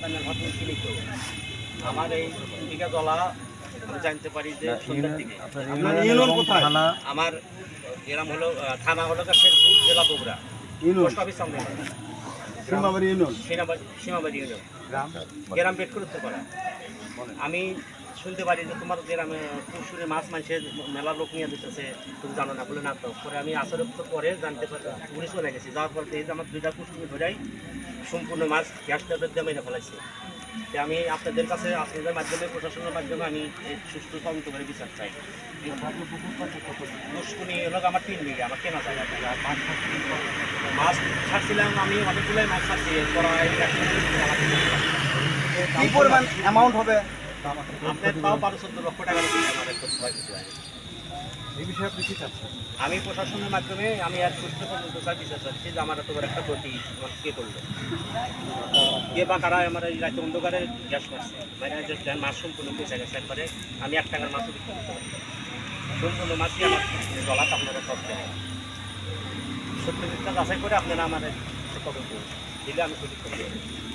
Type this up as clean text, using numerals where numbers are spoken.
সন্তানের হাত কিনে তো আমার এই দিকে জলা আমি জানতে পারি যে সন্ধ্যার দিকে আমার গ্রাম হলো থানা হলো শেরপুর জেলা বগুড়া পোস্ট অফিস সামনে সীমাবাড়ি ইউনিয়ন গ্রাম পেট করতে পারা আমি শুনতে পারি যে তোমার গ্রামে পুকুরে মাছ মানুষের মেলা লোক নিয়ে দিতেছে তুমি জানো না বলে না তো পরে আমি আসর পরে জানতে পারি পুলিশ চলে গেছি যাওয়ার পর এই যে আমার দুইটা পুকুরে ধরাই সম্পূর্ণ মাছ গ্যাস ট্যাপের দিয়ে মেরে ফেলাইছে আমি আপনাদের কাছে আপনাদের মাধ্যমে প্রশাসনের মাধ্যমে আমি এই সুষ্ঠু তদন্ত করে বিচার চাই পুষ্কুনি হলো আমার 3 বিঘা আমার কেনা জায়গা মাছ ছাড়ছিলাম আমি অনেকগুলোই মাছ ছাড়ছি প্রায় কি পরিমাণ অ্যামাউন্ট হবে আপনার তাও 12-14 লক্ষ টাকা আমার একটা সবাই কিছু হয় এই বিষয়ে আপনি কি চাচ্ছেন? আমি প্রশাসনের মাধ্যমে আমি আর সুস্থ তদন্ত চাই বিচার চাচ্ছি যে আমার এত বড় একটা ক্ষতি আমার কে করলো কে বা কারা আমার এই রাতে অন্ধকারে গ্যাস করছে মানে যে মাছ সম্পূর্ণ বেঁচে গেছে একবারে আমি 1 টাকার মাছও বিক্রি করতে পারি সম্পূর্ণ মাছই আমার জলাতে আপনারা সব দেয় সত্যি মিথ্যা যাচাই করে আপনারা আমার তদন্ত দিলে আমি সঠিক করতে পারি